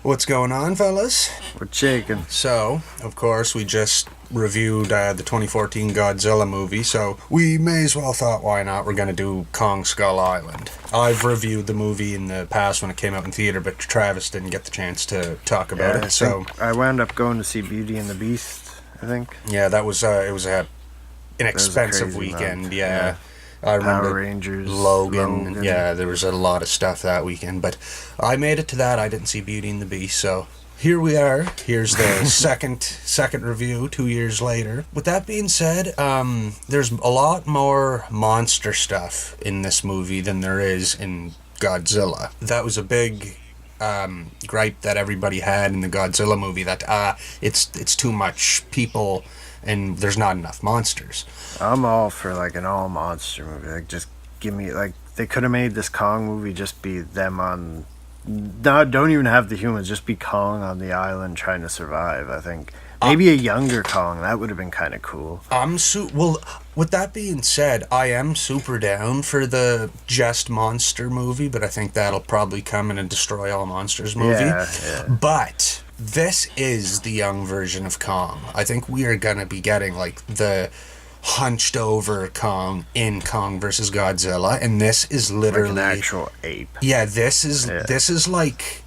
What's going on, fellas? We're shaking. So, of course, we just reviewed the 2014 Godzilla movie, so we may as well thought, why not? We're going to do Kong Skull Island. I've reviewed the movie in the past when it came out in theater, but Travis didn't get the chance to talk about it. So I wound up going to see Beauty and the Beast, I think. Yeah, that was it was an inexpensive weekend. Month. Yeah. I remember Power Rangers, Logan. Yeah, there was a lot of stuff that weekend, but I made it to that. I didn't see Beauty and the Beast, so here we are. Here's the second review 2 years later. With that being said, there's a lot more monster stuff in this movie than there is in Godzilla. That was a big gripe that everybody had in the Godzilla movie, that it's too much people and there's not enough monsters. I'm all for like an all monster movie. Like, just give me, like, they could have made this Kong movie just be them on. No, don't even have the humans. Just be Kong on the island trying to survive. I think maybe a younger Kong, that would have been kind of cool. Well, with that being said, I am super down for the Just Monster movie, but I think that'll probably come in a Destroy All Monsters movie. Yeah. But this is the young version of Kong. I think we are gonna be getting like the hunched over Kong in Kong versus Godzilla, and this is literally like an actual ape. Yeah, this is like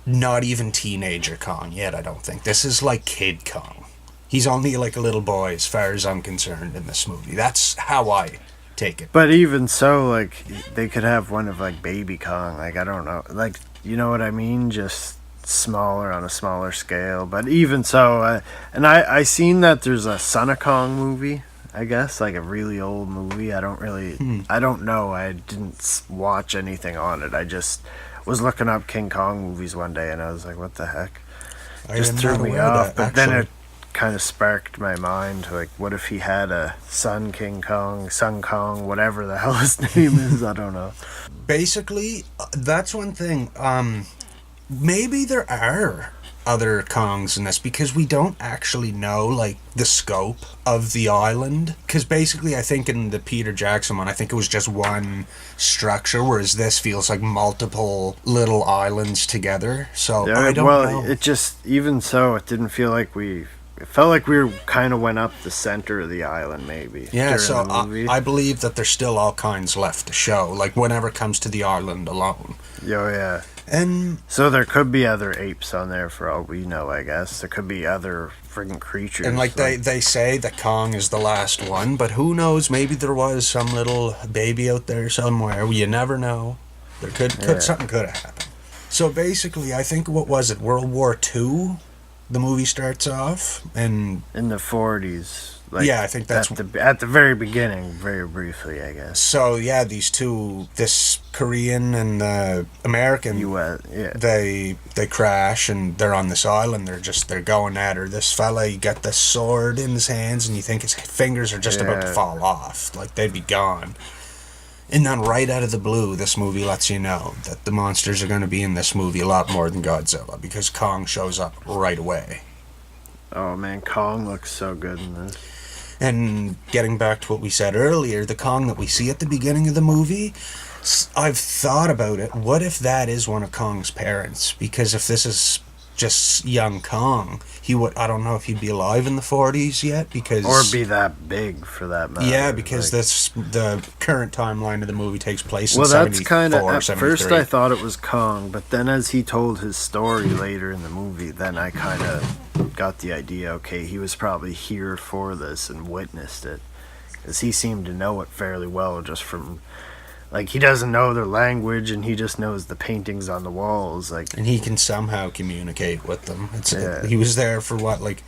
not even teenager Kong yet. I don't think this is like kid Kong. He's only like a little boy as far as I'm concerned in this movie. That's how I take it. But even so, like, they could have one of like baby Kong. Like, I don't know, like, you know what I mean? Just smaller, on a smaller scale. But even so, and I seen that there's a Son of Kong movie, I guess, like a really old movie. I don't know. I didn't watch anything on it. I just was looking up King Kong movies one day, and I was like, what the heck? Just threw me off. But then it kind of sparked my mind to, like, what if he had a son King Kong, Son Kong, whatever the hell his name is? I don't know. Basically, that's one thing. Maybe there are other Kongs in this, because we don't actually know, like, the scope of the island. Because basically, I think in the Peter Jackson one, I think it was just one structure, whereas this feels like multiple little islands together. So I don't know. It just, even so, it didn't feel like it felt like we kind of went up the center of the island, maybe. Yeah, so I believe that there's still all kinds left to show, like whenever it comes to the island alone. Yeah. And so there could be other apes on there for all we know, I guess. There could be other friggin' creatures. And like they say that Kong is the last one, but who knows? Maybe there was some little baby out there somewhere. You never know. There could something could have happened. So basically, I think, what was it, World War II? The movie starts off, and in the 40s. Like, yeah, I think that's at the very beginning, very briefly, I guess. So yeah, these two, this Korean and the American, US, yeah, they crash and they're on this island. They're going at her. This fella, you got this sword in his hands, and you think his fingers are just about to fall off, like they'd be gone. And then right out of the blue, this movie lets you know that the monsters are going to be in this movie a lot more than Godzilla, because Kong shows up right away. Oh man, Kong looks so good in this. And getting back to what we said earlier, the Kong that we see at the beginning of the movie, I've thought about it. What if that is one of Kong's parents? Because if this is just young Kong, I don't know if he'd be alive in the 40s yet, because... Or be that big, for that matter. Yeah, because the current timeline of the movie takes place in 74, Well, that's kind of... At 73. first I thought it was Kong, but then as he told his story later in the movie, then I kind of got the idea, okay, he was probably here for this and witnessed it. Because he seemed to know it fairly well, just from... Like, he doesn't know their language, and he just knows the paintings on the walls. Like, and he can somehow communicate with them. He was there for, what, like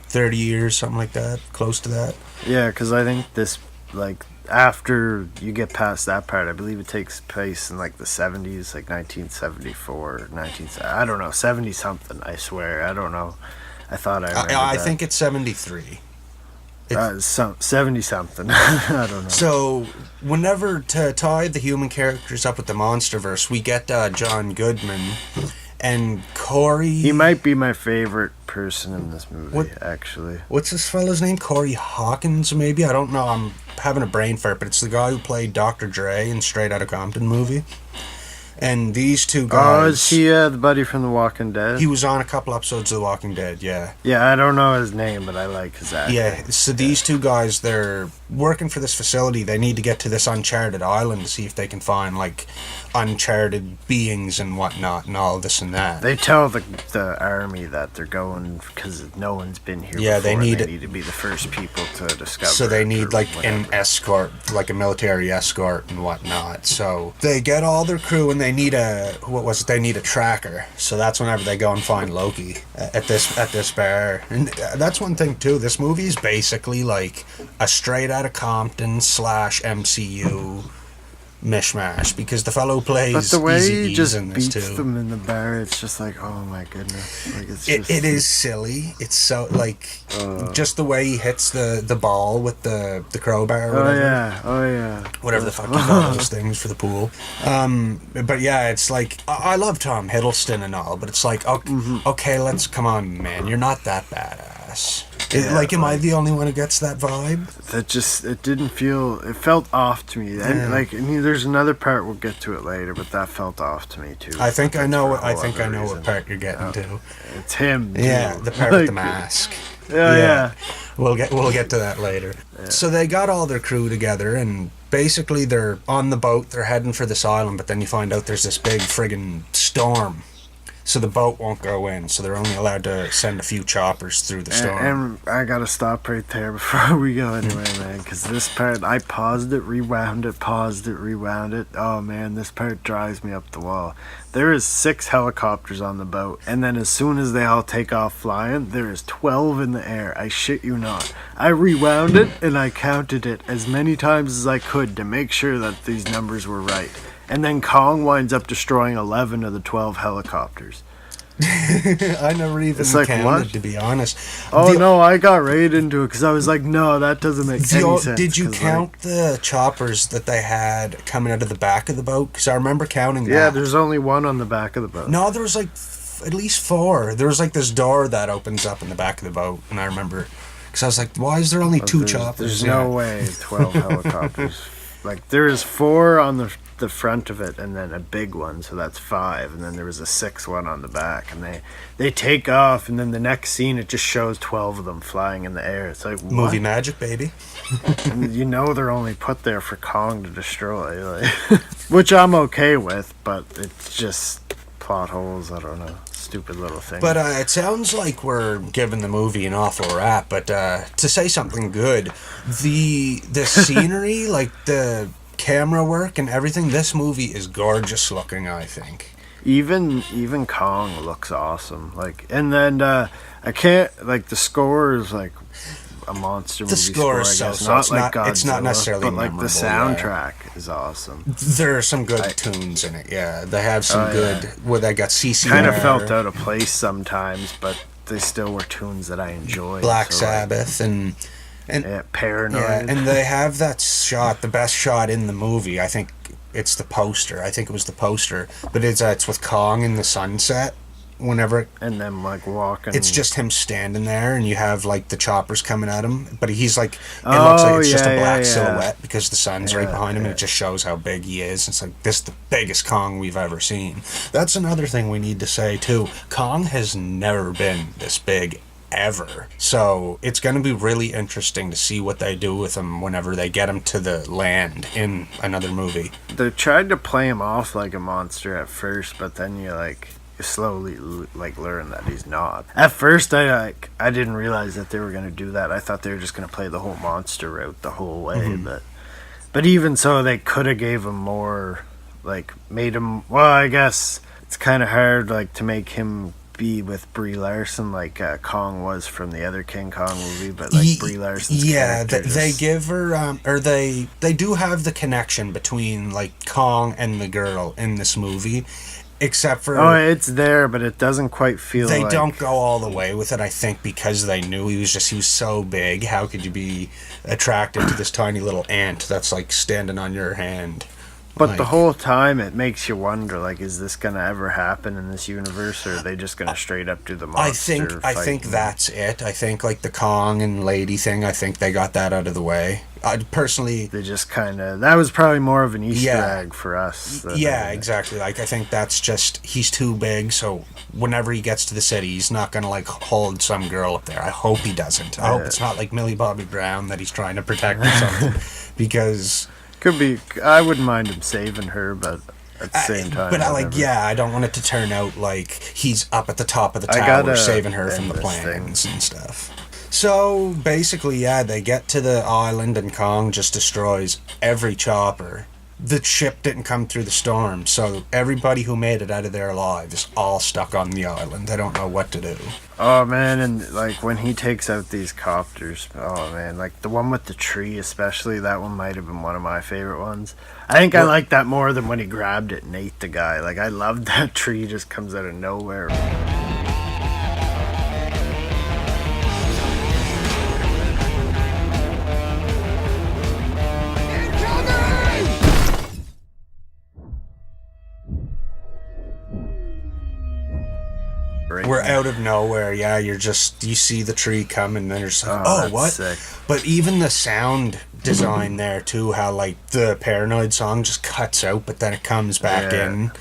30 years, something like that? Close to that? Yeah, because I think this, like, after you get past that part, I believe it takes place in, like, the 70s, like 1974, I don't know, 70-something, I swear. I don't know. I thought I remembered I that. think it's 73. 70-something. I don't know. So, whenever to tie the human characters up with the MonsterVerse, we get John Goodman and Corey. He might be my favorite person in this movie, actually. What's this fella's name? Corey Hawkins, maybe? I don't know. I'm having a brain fart, but it's the guy who played Dr. Dre in Straight Outta Compton movie. And these two Oh, guys. is he the buddy from The Walking Dead? He was on a couple episodes of The Walking Dead, yeah. Yeah, I don't know his name, but I like his acting. Yeah, so these two guys, they're working for this facility. They need to get to this uncharted island to see if they can find, like, uncharted beings and whatnot and all this and that. They tell the army that they're going because no one's been here Yeah, before. they need to be the first people to discover. So they need, or like, an whatever. escort, like a military escort and whatnot. So they get all their crew and they need they need a tracker. So that's whenever they go and find Loki at this bar. And that's one thing, too. This movie is basically, like, a straight out of Compton / MCU mishmash, because the fellow plays But the way he Eazy-E's just in this beats too. them in the bar, it's just like, oh my goodness. Like It is silly. It's so, like, just the way he hits the ball with the crowbar or whatever. Oh yeah. Whatever the fuck you call those things for the pool. But yeah, it's like, I love Tom Hiddleston and all, but it's like, okay, come on, man, you're not that badass. Am I the only one who gets that vibe? It felt off to me. And, like, I mean, there's another part, we'll get to it later, but that felt off to me too. I think I know what reason. part you're getting to. It's him. Yeah, too. the part with the mask. Yeah. We'll get to that later. Yeah. So they got all their crew together, and basically they're on the boat. They're heading for this island, but then you find out there's this big friggin' storm. So the boat won't go in, so they're only allowed to send a few choppers through the storm. And I gotta stop right there before we go anyway, man, because this part, I paused it, rewound it. Oh man, this part drives me up the wall. There is 6 helicopters on the boat, and then as soon as they all take off flying, there is 12 in the air. I shit you not. I rewound it, and I counted it as many times as I could to make sure that these numbers were right. And then Kong winds up destroying 11 of the 12 helicopters. I never even counted, what? to be honest. Oh, no, I got right into it because I was like, no, that doesn't make any sense. Did you count the choppers that they had coming out of the back of the boat? Because I remember counting that. Yeah, there's only one on the back of the boat. No, there was like at least 4. There was like this door that opens up in the back of the boat, and I remember, because I was like, why is there only 2 choppers? There's no way 12 helicopters. Like, there is 4 on the front of it, and then a big one, so that's 5, and then there was a 6th one on the back, and they take off, and then the next scene it just shows 12 of them flying in the air. It's like, what? Movie magic, baby. And you know they're only put there for Kong to destroy, like, which I'm okay with, but it's just plot holes. I don't know, stupid little thing. But it sounds like we're giving the movie an awful rap, but to say something good, the scenery, like the camera work and everything, this movie is gorgeous looking, I think. Even Kong looks awesome. Like, and then I can't, like, the score is like a monster movie score is I guess. so not it's like not- Godzilla, it's not necessarily but like the memorable, soundtrack is awesome. There are some good tunes in it, yeah. They have some good, where they got CCR. Kind of felt out of place sometimes, but they still were tunes that I enjoyed. Black so, Sabbath and yeah, Paranoid. Yeah, and they have that shot, the best shot in the movie. I think it's the poster. I think it was the poster, but it's with Kong in the sunset. Whenever and then like walking, it's just him standing there, and you have like the choppers coming at him, but he's like, it looks like it's just a black silhouette because the sun's right behind him, and it just shows how big he is. It's like, this is the biggest Kong we've ever seen. That's another thing we need to say too. Kong has never been this big ever, so it's going to be really interesting to see what they do with him whenever they get him to the land in another movie. They tried to play him off like a monster at first, but then you slowly like learn that he's not. At first I didn't realize that they were going to do that. I thought they were just going to play the whole monster route the whole way, but even so, they could have gave him more, like made him, well, I guess it's kind of hard like to make him be with Brie Larson like Kong was from the other King Kong movie, but like Brie Larson's character they give her or they do have the connection between like Kong and the girl in this movie, except for it's there, but it doesn't quite feel they like... don't go all the way with it, I think, because they knew he was so big. How could you be attracted to this tiny little ant that's like standing on your hand? But the Like, whole time it makes you wonder, like, is this gonna ever happen in this universe, or are they just gonna straight up do the monster I think fighting? that's it. I think like the Kong and lady thing, I think they got that out of the way. I personally, They just kind of, that was probably more of an Easter Yeah. egg for us. Than yeah, exactly. Like I think that's just he's too big, so whenever he gets to the city, he's not gonna like hold some girl up there. I hope he doesn't. I hope it's not like Millie Bobby Brown that he's trying to protect or something, because Could be. I wouldn't mind him saving her, but at the same time, but whatever. I don't want it to turn out like he's up at the top of the I tower gotta saving her from end the this planes and stuff. So basically, yeah, they get to the island and Kong just destroys every chopper. The ship didn't come through the storm, so everybody who made it out of there alive is all stuck on the island. They don't know what to do. Oh man, and like when he takes out these copters, oh man, like the one with the tree especially, that one might have been one of my favorite ones. I think I like that more than when he grabbed it and ate the guy. Like I loved that tree just comes out of nowhere. We're out of nowhere, yeah, you see the tree come and then you're just like, that's what? sick. But even the sound design there too, how like the Paranoid song just cuts out but then it comes back Yeah. in.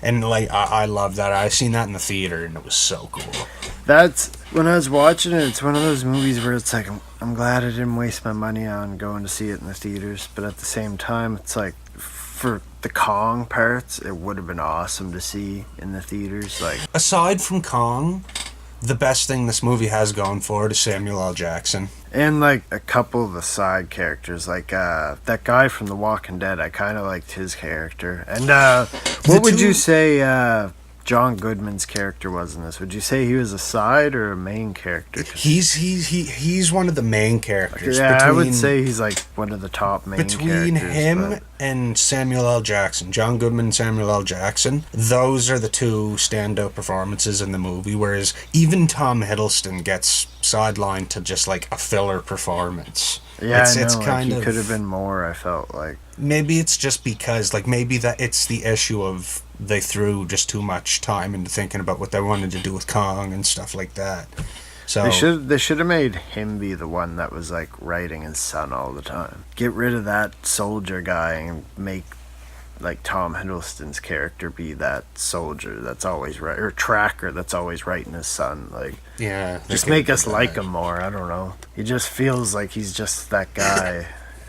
And like I love that. I seen that in the theater and it was so cool. That's when I was watching it. It's one of those movies where it's like I'm glad I didn't waste my money on going to see it in the theaters, but at the same time, it's like for the Kong parts, it would have been awesome to see in the theaters. Like Aside from Kong, the best thing this movie has going for it is Samuel L. Jackson. and like a couple of the side characters, like that guy from The Walking Dead. I kind of liked his character. And what would you say? John Goodman's character was in this? Would you say he was a side or a main character? He's one of the main characters. Yeah, I would say he's like one of the top main between characters. him but- and Samuel L. Jackson, John Goodman and Samuel L. Jackson, those are the two standout performances in the movie, whereas even Tom Hiddleston gets sidelined to just like a filler performance. Yeah, it's I know, it's like, kind he of could have been more, I felt like. maybe it's just because like maybe that it's the issue of they threw just too much time into thinking about what they wanted to do with Kong and stuff like that. So They should have made him be the one that was like writing his son all the time. Get rid of that soldier guy and make like Tom Hiddleston's character be that soldier that's always right, or tracker that's always writing his son. Like yeah, just make us like him more. I don't know. He just feels like he's just that guy.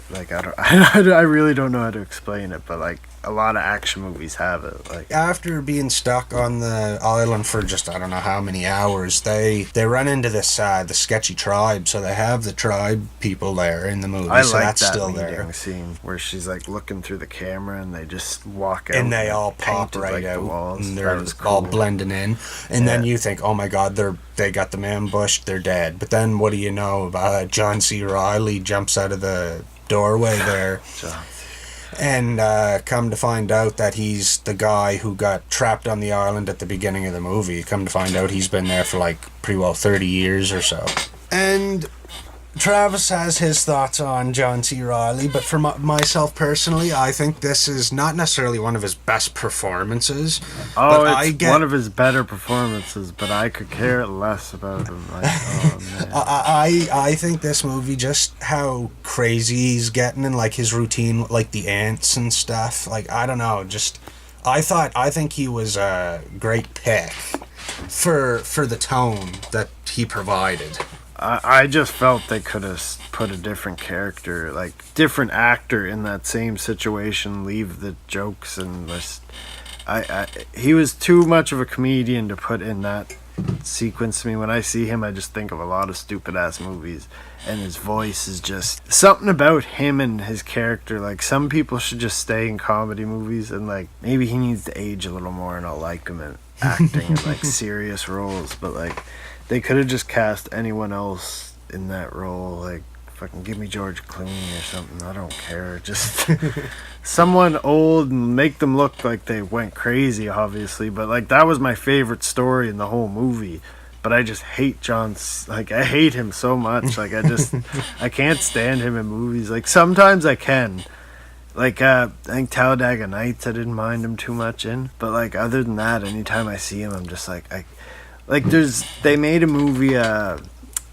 Like I really don't know how to explain it, but like a lot of action movies have it. Like after being stuck on the island for just I don't know how many hours, they run into this the sketchy tribe. So they have the tribe people there in the movie. I so like that's that still meeting there. scene where she's like looking through the camera and they just walk out And they all pop painted, right like, the out, walls. and That they're was all cool. blending in. And then you think, oh my God, they got them ambushed, they're dead. But then what do you know? John C. Reilly jumps out of the doorway there. And come to find out that he's the guy who got trapped on the island at the beginning of the movie. Come to find out he's been there for like pretty well 30 years or so. And Travis has his thoughts on John C. Reilly, but for myself personally, I think this is not necessarily one of his best performances. Oh, but it's one of his better performances, but I could care less about him. Like, oh man. I think this movie, just how crazy he's getting and like his routine, like the ants and stuff. Like I don't know, just I think he was a great pick for the tone that he provided. I just felt they could have put a different character, like different actor in that same situation. Leave the jokes and just, he was too much of a comedian to put in that sequence to me. When I see him, I just think of a lot of stupid ass movies, and his voice is just something about him and his character. Like some people should just stay in comedy movies, and like maybe he needs to age a little more, and I'll like him in acting in like serious roles. But like they could have just cast anyone else in that role. Like fucking give me George Clooney or something. I don't care. Just someone old and make them look like they went crazy, obviously. But like that was my favorite story in the whole movie. But I just hate like I hate him so much. Like I can't stand him in movies. Like sometimes I can. Like I think Talladega Nights, I didn't mind him too much in. But like other than that, anytime I see him, I'm just like they made a movie.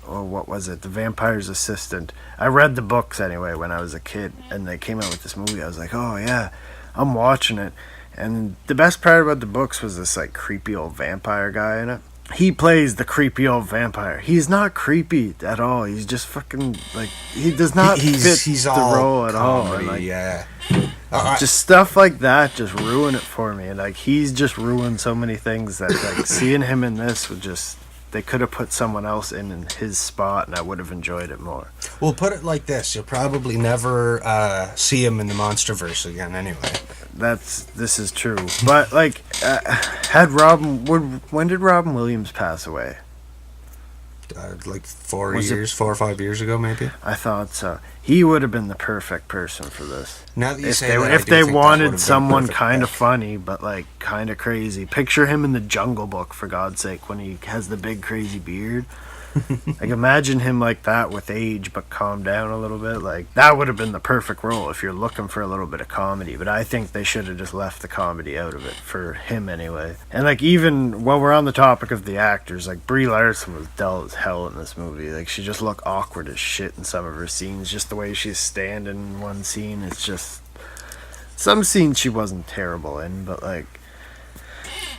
What was it? The Vampire's Assistant. I read the books anyway when I was a kid, and they came out with this movie. I was like, oh yeah, I'm watching it. And the best part about the books was this like creepy old vampire guy in it. He plays the creepy old vampire. He's not creepy at all. He's just fucking like he does not fit the role at all. And, like, yeah. Just stuff like that just ruin it for me. And like he's just ruined so many things that like seeing him in this would just. They could have put someone else in his spot, and I would have enjoyed it more. Well, put it like this: you'll probably never see him in the MonsterVerse again, anyway. This is true, but like, when did Robin Williams pass away? Like 4 or 5 years ago, maybe. I thought so. He would have been the perfect person for this. Now that you if they wanted someone kind of funny but like kind of crazy, picture him in the Jungle Book for God's sake when he has the big crazy beard. Like imagine him like that with age but calm down a little bit. Like that would have been the perfect role if you're looking for a little bit of comedy. But I think they should have just left the comedy out of it for him anyway. And like even while we're on the topic of the actors, like Brie Larson was dull as hell in this movie. Like she just looked awkward as shit in some of her scenes. Just the way she's standing in one scene, it's just some scenes she wasn't terrible in, but like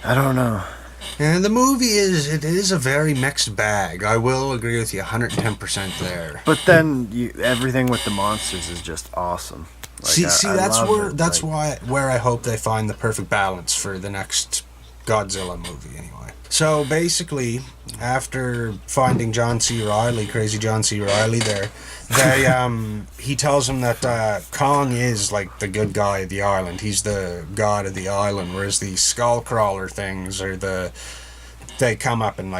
I don't know. And the movie is a very mixed bag. I will agree with you 110% there. But then everything with the monsters is just awesome. Like, that's where I hope they find the perfect balance for the next Godzilla movie anyway. So basically, after finding Crazy John C. Reilly there, he tells him that Kong is like the good guy of the island. He's the god of the island, whereas the skullcrawler things they come up and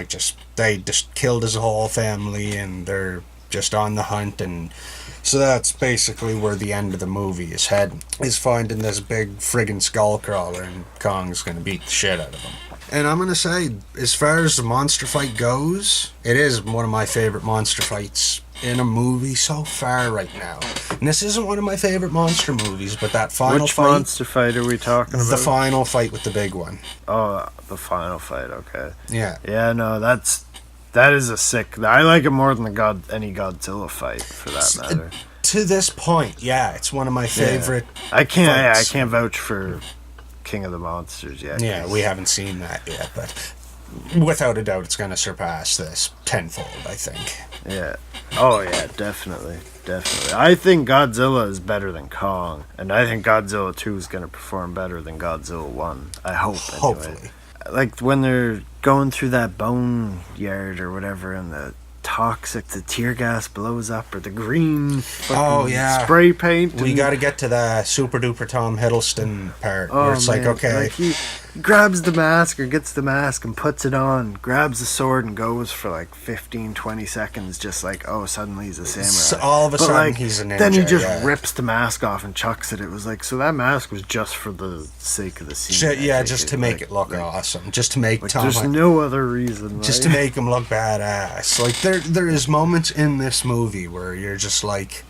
they just killed his whole family and they're just on the hunt, and so that's basically where the end of the movie is heading, is finding this big friggin' skullcrawler, and Kong's gonna beat the shit out of him. And I'm gonna say, as far as the monster fight goes, it is one of my favorite monster fights in a movie so far right now. And this isn't one of my favorite monster movies, but that final Which fight... Which monster fight are we talking about? The final fight with the big one. Oh, the final fight, okay. Yeah. Yeah, no, that is a sick... I like it more than any Godzilla fight, for that matter. To this point, yeah, it's one of my favorite I can't vouch for King of the Monsters yet. Yeah, we haven't seen that yet, but without a doubt it's going to surpass this tenfold, I think. Yeah. Oh, yeah, definitely. I think Godzilla is better than Kong, and I think Godzilla 2 is going to perform better than Godzilla 1. I hope, anyway. Hopefully. Like, when they're going through that bone yard or whatever, and the tear gas blows up, or the green spray paint. We got to get to the super duper Tom Hiddleston part where it's like, okay. Like he grabs the mask or gets the mask and puts it on, grabs the sword and goes for like 15-20 seconds, just like, oh, suddenly he's a samurai. So all of a sudden he's a ninja. Then he just rips the mask off and chucks it. It was like, so that mask was just for the sake of the scene. Just to make it look awesome. Just to make Tom... There's no other reason. Just to make him look badass. Like, there is moments in this movie where you're just like...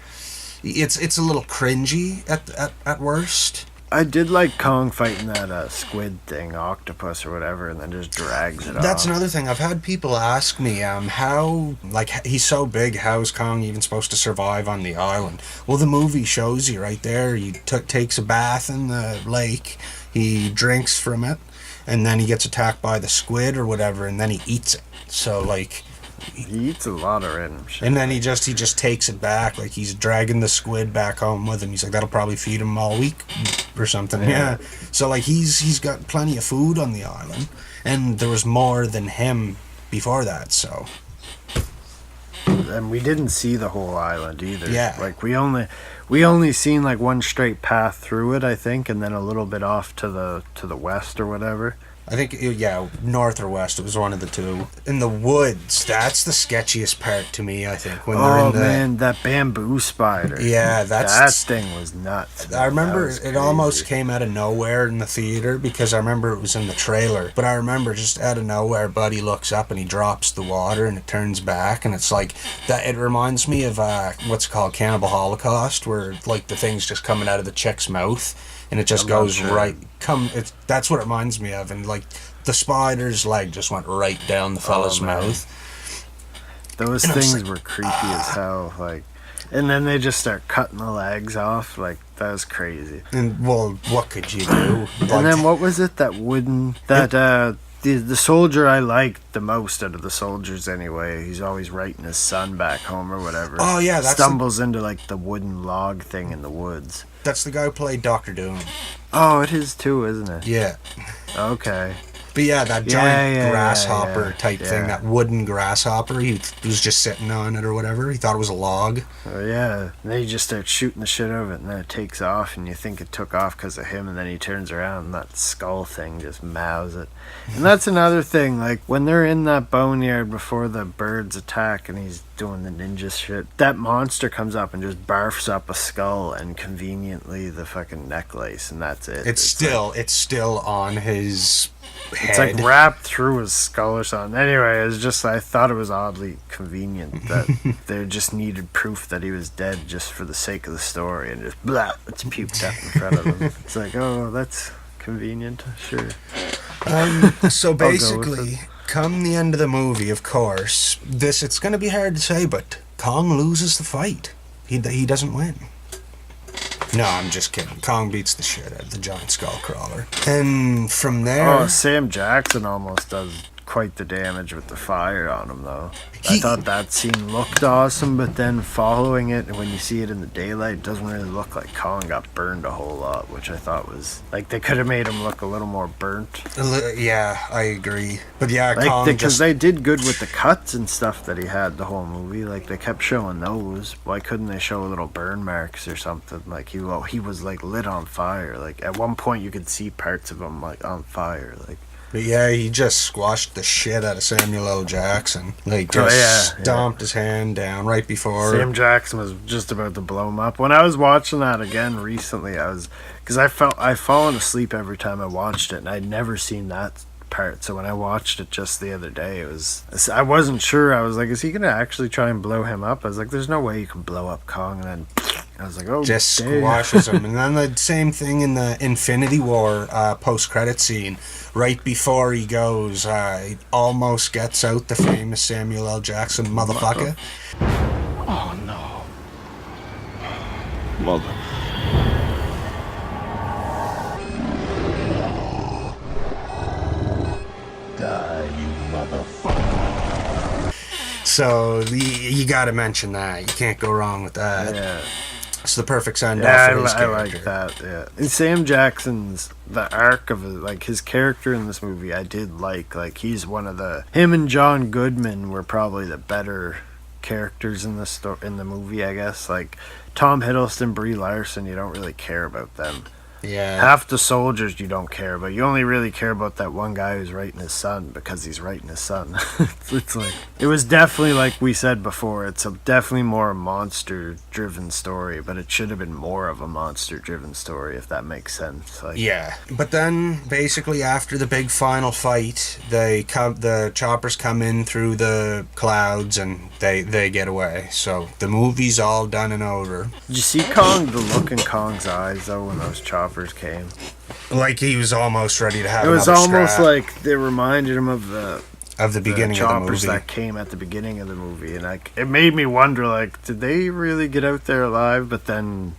It's a little cringy at worst. I did like Kong fighting that squid thing, octopus or whatever, and then just drags it off. That's another thing. I've had people ask me, how, like, he's so big, how is Kong even supposed to survive on the island? Well, the movie shows you right there. He takes a bath in the lake, he drinks from it, and then he gets attacked by the squid or whatever, and then he eats it. So, like... He eats a lot of random shit. And then he just takes it back, like he's dragging the squid back home with him. He's like, that'll probably feed him all week or something. Yeah. So like he's got plenty of food on the island, and there was more than him before that. So. And we didn't see the whole island either. Yeah. Like we only seen like one straight path through it, I think, and then a little bit off to the west or whatever. I think, yeah, north or west. It was one of the two. In the woods, that's the sketchiest part to me, I think. When they're in the, man, that bamboo spider. Yeah, that thing was nuts. I remember it almost crazy. came out of nowhere in the theater because I remember it was in the trailer. But I remember just out of nowhere, Buddy looks up and he drops the water and it turns back. And it's like, that. It reminds me of what's it called, Cannibal Holocaust, where like the thing's just coming out of the chick's mouth. And it just goes right. That's what it reminds me of. And like the spider's leg just went right down the fella's mouth. Those things were creepy as hell. Like, and then they just start cutting the legs off. Like, that was crazy. And well, what could you do? Like, and then what was it? That wooden the soldier I liked the most out of the soldiers anyway. He's always writing his son back home or whatever. Oh yeah, stumbles into like the wooden log thing in the woods. That's the guy who played Doctor Doom. Oh, it is too, isn't it? Yeah. Okay. But yeah, that giant grasshopper type thing, that wooden grasshopper, he was just sitting on it or whatever. He thought it was a log. Oh, yeah. And then he just starts shooting the shit out of it, and then it takes off, and you think it took off because of him, and then he turns around, and that skull thing just mows it. And that's another thing, like, when they're in that boneyard before the birds attack, and he's doing the ninja shit, that monster comes up and just barfs up a skull, and conveniently the fucking necklace, and that's it. It's still on his head. It's like wrapped through his skull or something. Anyway, it's just, I thought it was oddly convenient that they just needed proof that he was dead just for the sake of the story, and just blah, it's puked up in front of him. It's like, oh, that's convenient, sure. So basically, come the end of the movie, of course, it's going to be hard to say, but Kong loses the fight. He doesn't win. No, I'm just kidding. Kong beats the shit out of the giant skull crawler. And from there... Oh, Sam Jackson almost does quite the damage with the fire on him, though. I thought that scene looked awesome, but then following it, and when you see it in the daylight, it doesn't really look like Kong got burned a whole lot, which I thought was... Like, they could have made him look a little more burnt. Yeah, I agree. But yeah, like, Kong because they did good with the cuts and stuff that he had the whole movie. Like, they kept showing those. Why couldn't they show little burn marks or something? Like, he was, like, lit on fire. Like, at one point, you could see parts of him, like, on fire. Like... But yeah, he just squashed the shit out of Samuel L. Jackson. Like, just stomped his hand down right before... Sam Jackson was just about to blow him up. When I was watching that again recently, because I'd fallen asleep every time I watched it, and I'd never seen that part. So when I watched it just the other day, I wasn't sure. I was like, is he going to actually try and blow him up? I was like, there's no way you can blow up Kong. And then I was like, oh, just squashes him. And then the same thing in the Infinity War post-credit scene. Right before he goes, he almost gets out the famous Samuel L. Jackson motherfucker. Oh, no. Mother. Die, you motherfucker. So, you gotta mention that. You can't go wrong with that. Yeah. It's the perfect send-off for his character. I like that, yeah. And Sam Jackson's, the arc of it, like, his character in this movie, I did like. Like, he's one of him and John Goodman were probably the better characters in the movie, I guess. Like, Tom Hiddleston, Brie Larson, you don't really care about them. Yeah. Half the soldiers you don't care about. You only really care about that one guy who's writing his son because he's writing his son. It's like, it was definitely, like we said before, it's definitely more a monster-driven story, but it should have been more of a monster-driven story, if that makes sense. Like, yeah. But then, basically, after the big final fight, the choppers come in through the clouds and they get away. So the movie's all done and over. Did you see the look in Kong's eyes, though, when those choppers came? Like he was almost ready to have. It was another almost strap. Like they reminded him of the beginning the choppers of the movie that came at the beginning of the movie, and like it made me wonder, like, did they really get out there alive? But then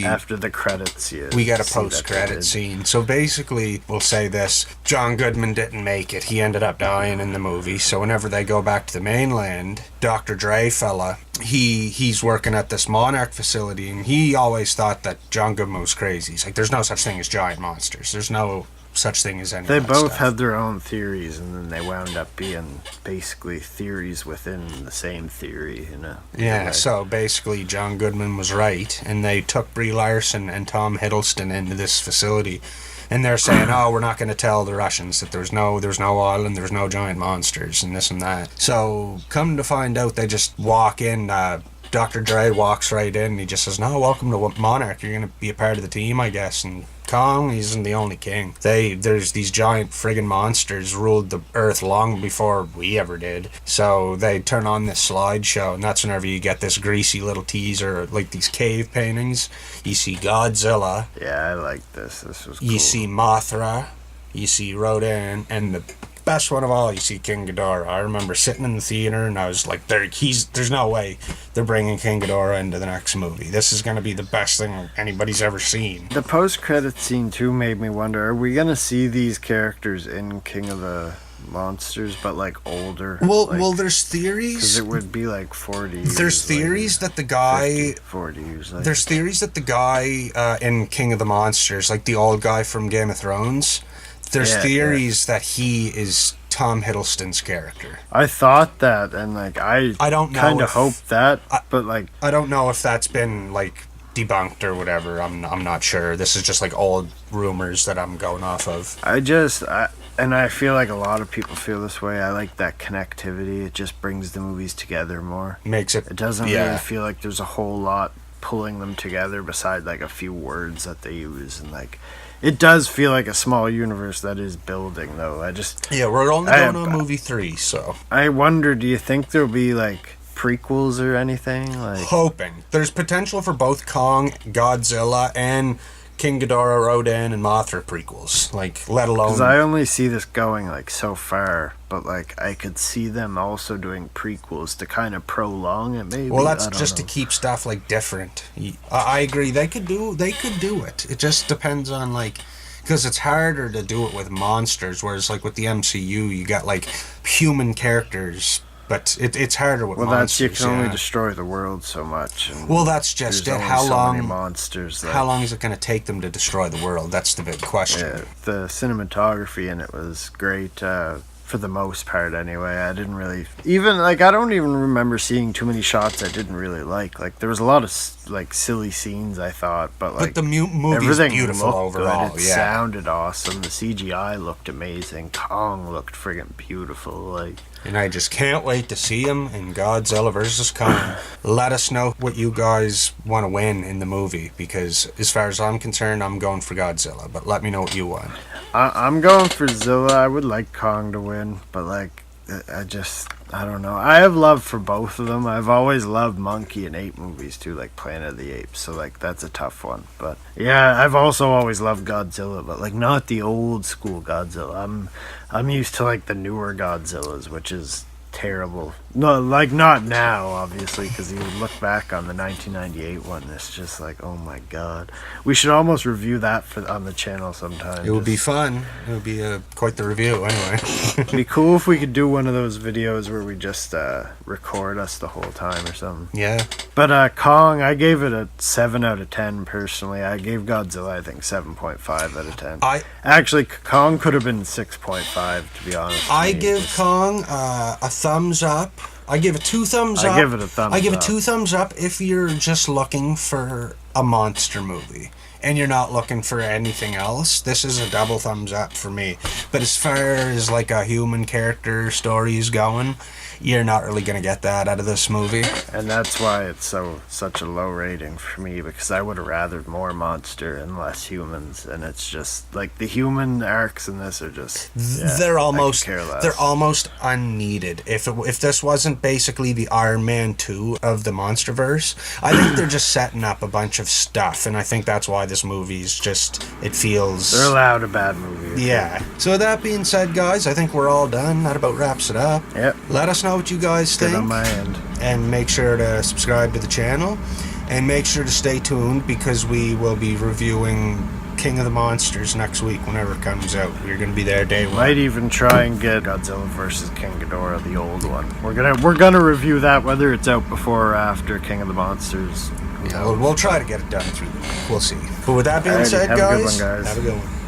after the credits, we got a post-credit scene. So basically, we'll say this: John Goodman didn't make it. He ended up dying in the movie. So whenever they go back to the mainland, Dr. Dre fella, he's working at this Monarch facility, and he always thought that John Goodman was crazy. He's like, there's no such thing as giant monsters. There's no such thing as any They of that both stuff. had their own theories, and then they wound up being basically theories within the same theory, you know? Yeah, Like, so basically John Goodman was right, and they took Brie Larson and Tom Hiddleston into this facility, and they're saying, oh, we're not going to tell the Russians that there's no oil and there's no giant monsters and this and that. So come to find out, they just walk in, Dr. Dre walks right in, and he just says, no, welcome to Monarch, you're going to be a part of the team, I guess, and Kong, he isn't the only king. There's these giant friggin' monsters ruled the earth long before we ever did. So they turn on this slideshow, and that's whenever you get this greasy little teaser, like these cave paintings. You see Godzilla. yeah, I like this. This was cool. You see Mothra. You see Rodan, and the best one of all, you see King Ghidorah. I remember sitting in the theater, and I was like, there's no way they're bringing King Ghidorah into the next movie. This is going to be the best thing anybody's ever seen. The post-credit scene, too, made me wonder, are we going to see these characters in King of the Monsters, but, like, older? Well, there's theories. Because it would be, like, 40 years There's theories later. that the guy... 50, 40 years later. There's theories that the guy in King of the Monsters, like the old guy from Game of Thrones, there's theories that he is Tom Hiddleston's character. I thought that, and, like, I don't know kind of if- hoped that, but, like... I don't know if that's been, like, debunked or whatever. I'm not sure. This is just, like, old rumors that I'm going off of. And I feel like a lot of people feel this way. I like that connectivity. It just brings the movies together more. Makes it... It doesn't yeah. really feel like there's a whole lot pulling them together beside, like, a few words that they use, and, like... It does feel like a small universe that is building, though. Yeah, we're only going on movie 3, so... I wonder, do you think there'll be, like, prequels or anything? Like, hoping. There's potential for both Kong, Godzilla, and King Ghidorah, Rodan, and Mothra prequels. Like, let alone... because I only see this going, like, so far, but, like, I could see them also doing prequels to kind of prolong it, maybe. Well, that's I don't just know. to keep stuff, like, different. I agree. They could do it. It just depends on, like... Because it's harder to do it with monsters, whereas, like, with the MCU, you got, like, human characters... But it's harder with monsters. Well, you can only destroy the world so much. And well, that's just there's it. only so many monsters. How long is it going to take them to destroy the world? That's the big question. Yeah, the cinematography in it was great. For the most part, anyway. I didn't really I don't even remember seeing too many shots I didn't really like. Like, there was a lot of like silly scenes, I thought, but like the movie's everything beautiful looked overall. Good. It sounded awesome. The CGI looked amazing. Kong looked friggin' beautiful. Like, and I just can't wait to see him in Godzilla vs. Kong. Let us know what you guys want to win in the movie, because as far as I'm concerned, I'm going for Godzilla. But let me know what you want. I'm going for Zilla. I would like Kong to win, but like, I don't know. I have love for both of them. I've always loved Monkey and Ape movies too, like Planet of the Apes. So like, that's a tough one. But yeah, I've also always loved Godzilla, but like not the old school Godzilla. I'm used to like the newer Godzillas, which is terrible. No, like not now, obviously, because you look back on the 1998 one, it's just like, oh my god. We should almost review that on the channel sometime. It would be fun. It would be quite the review, anyway. It'd be cool if we could do one of those videos where we just record us the whole time or something. Yeah. But Kong, I gave it a 7 out of 10 personally. I gave Godzilla, I think, 7.5 out of 10. Actually, Kong could have been 6.5, to be honest. I give Kong a thumbs up. I give it 2 thumbs up. I give it a thumbs up. I give it 2 thumbs up if you're just looking for a monster movie and you're not looking for anything else. This is a double thumbs up for me. But as far as like a human character story is going, you're not really going to get that out of this movie. And that's why it's such a low rating for me, because I would have rathered more monster and less humans. And it's just like the human arcs in this are just they're almost unneeded. If this wasn't basically the Iron Man 2 of the Monsterverse, I think they're just setting up a bunch of stuff, and I think that's why this movie's just, it feels... They're allowed a bad movie. Yeah. So that being said, guys, I think we're all done. That about wraps it up. Yep. Let us know what you guys think. Good on my end. And make sure to subscribe to the channel. And make sure to stay tuned, because we will be reviewing King of the Monsters next week whenever it comes out. We're going to be there day one. Might even try and get Godzilla vs. King Ghidorah, the old one. We're gonna review that, whether it's out before or after King of the Monsters. Yeah, we'll try to get it done through the week. We'll see. But with that being Alrighty, said, have a good guys, one, guys. have a good one.